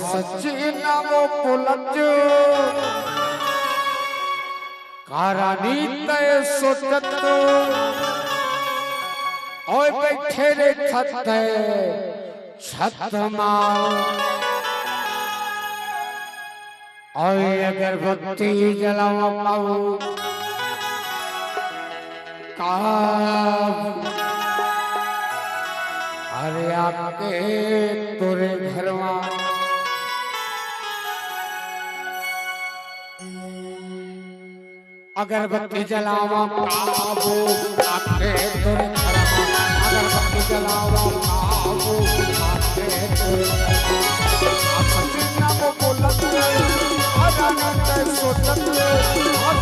सच्ची नामो पुलज कारानी तय सोचत ओए बैठे रे छत छतमा ओए अगरबत्ती जलावा पाऊ अरे आपके तोरे घरवा अगरबत्ती जलावा काबू आपके तोरे घरवा अगरबत्ती जलावा काबू आपके तोरे घरवा बोलत आनंद सोचत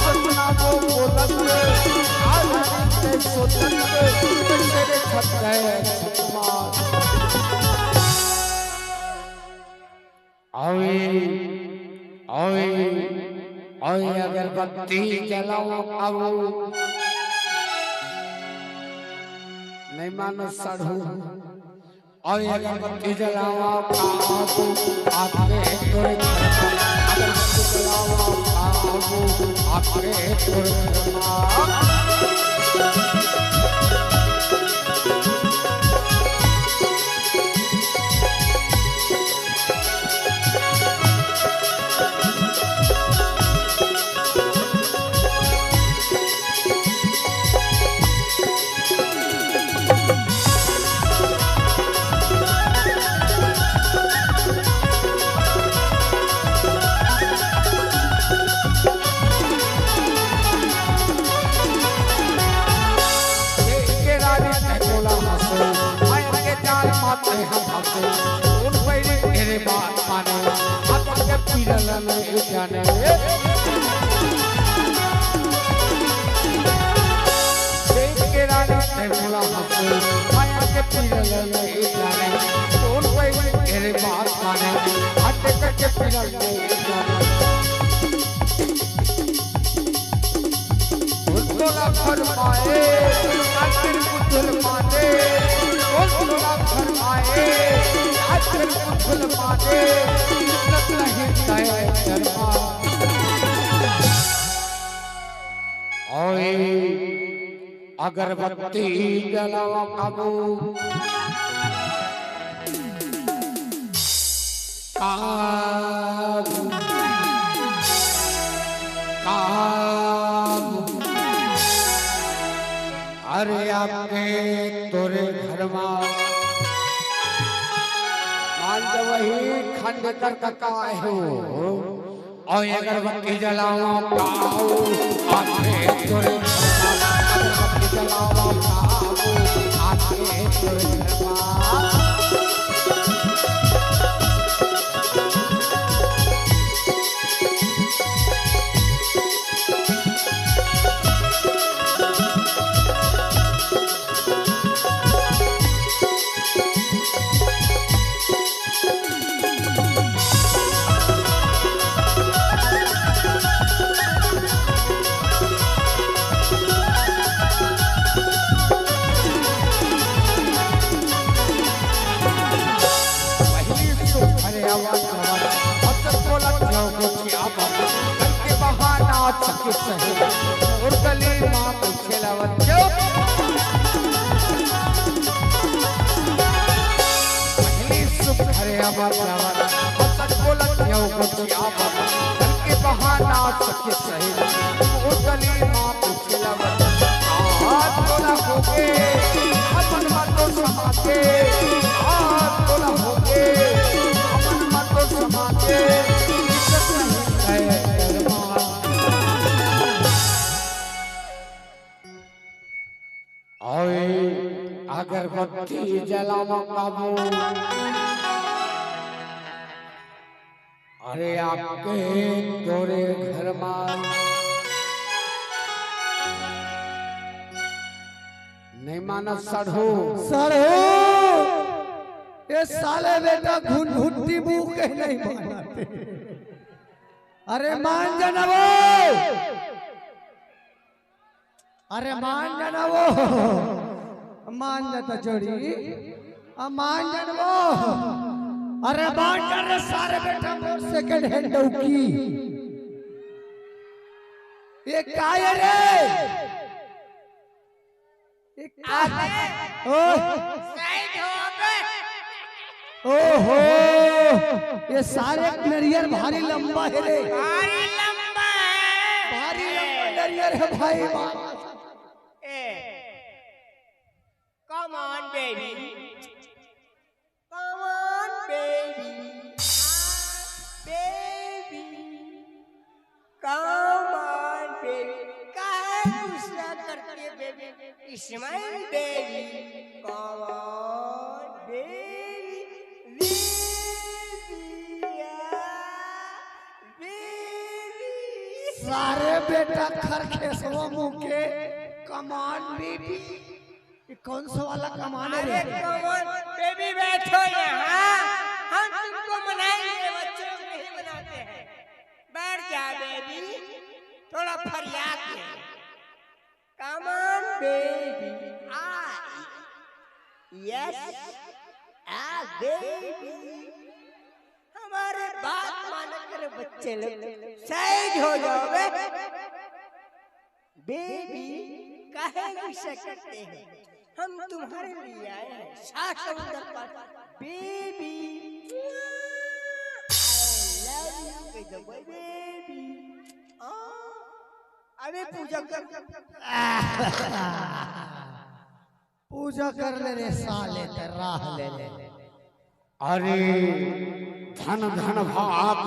सपना वो बोलत आनंद सोचत तेरे छत ओए ओए ओए अगरबत्ती जलाओ आऊ नहीं मानो साधु ओए अगरबत्ती जलाओ आऊ आपके तोरे अगरबत्ती जलाओ आऊ आपके तोरे जाने देख के रानी तेरा हंसे माया के पीरल नहीं जाने कौन कोई तेरे बात माने हाथ करके पीरल नहीं जाने तोला फरमाए आखिर कुल माने तोला फरमाए आखिर कुल माने नहीं तय शर्मा ओए अगरबत्ती जलावा काबू काबू काबू अरे आपके तोरे घर में वही खंड कर का हो और अगरबत्ती जलाओ काऊ आपके तोरे अगरबत्ती जलाओ काऊ आपके तोरे और गली मां पीछे लवजो पहली सुख हरे आवाज सच बोलत यो कुछ आप के बहाना सखी सही और गली मां पीछे लवजो हाथ बोला होगे अपन बातों समाते हाथ बोला होगे अपन बातों समाते इज्जत नहीं है अगरबत्ती जलावा काबू अरे आपके तोरे घर में नहीं माना सढ़ो सढ़ो ये साले बेटा घुन-घुट्टी मुंह के नहीं मानते अरे मान जाना वो अरे मान जाना वो मान जाता जोड़ी मान जानवो अरे मान जाना सारे बेटा मोर सेकंड हैंड डौकी ये काय है रे ये ओहो ये सारे नरियर भारी लंबा है रे भारी लंबा है भारी लंबा नरियर है भाई Come on, baby. Come on, baby. Baby. Come on, baby. काहे गुस्सा करती है, baby? Smile, baby. Come on, baby. Baby, baby. सारे बेटा खरखेसवा मुंह के कमान बेबी ये कौन सा वाला कमान है रे अरे कमोन बेबी बैठो यहाँ हम तुमको मनाएंगे बच्चों को नहीं मनाते हैं बैठ जा बेबी थोड़ा फरियाद के कमोन बेबी यस बेबी हमारे बात माना कर बच्चे लोग साइड हो जाओ बेबी काहे गुस्सा करते हैं हम तुम्हारे लिए आए हैं सात समुद्र पर baby I love you baby अबे पूजा कर ले रे साले ते राह ले ले अरे धन धन भाग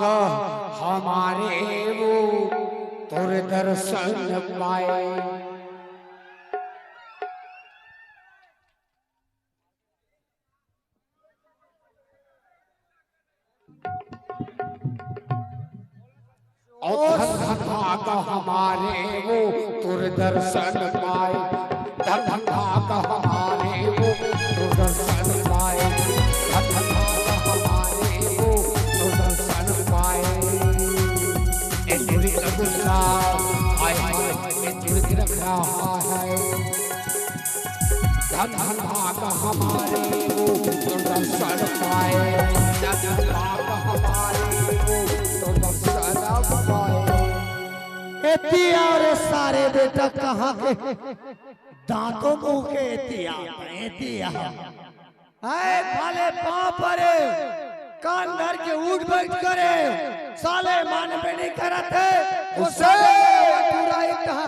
हमारे वो तोरे दर्शन पाए और धन धन भाग हमारे वो तोरे दर्शन पाए धन धन भाग हमारे वो तोरे दर्शन पाए धन धन भाग हमारे वो तोरे दर्शन पाए ए जुड़ी का गुस्सा हाय हाय ए जुड़ी की रख रहा है धन धन भाग हमारे वो तोरे दर्शन पाए धन धन भाग हमारे वो तोरे दर्शन पाए एतिया रे सारे बेटा कहाँ के दांतों मुंह के एतिया एतिया आए भाले पाँव परे कान धर के उठ बैठ करे साले मान पे नहीं करते उसे बुराई कहा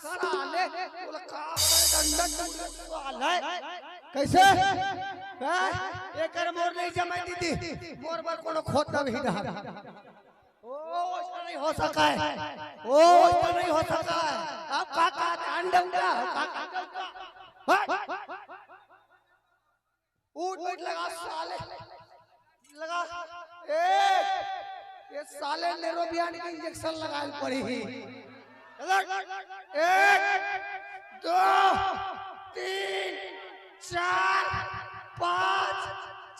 साले कैसे एक मोर नहीं जमा दीदी मोर पर कोनो खोद नहीं रहा ओ ऐसा नहीं हो सका है ओ ऐसा नहीं हो सका है अब काका अंडा काका उठ बैठ लगा साले लगा ये साले नेरोबियान के इंजेक्शन लगाए पड़ी एक दो तीन चार पाँच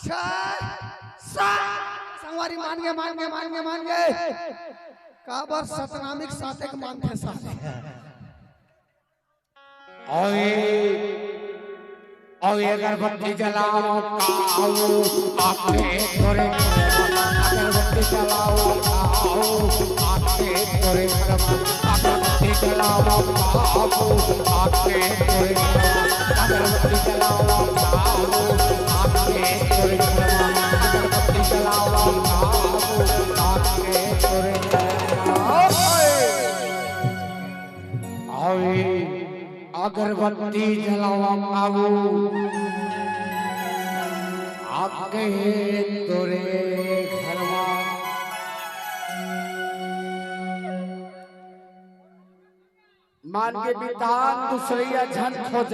छह सात संगवारी मान गए काबर सतनामिक साथे के मान थे साले ओए अगरबत्ती जलाओ आओ आके तोरे अगरबत्ती जलाओ आओ आके तोरे अगरबत्ती जलाओ आओ आके तोरे अगरबत्ती जलाओ आओ आके तोरे अगरबत्ती जलाओ आओ आके तोरे ओए अगरबत्ती जलावा आओ आके तोरे घरवा मान के बितान दूसरिया झन खोज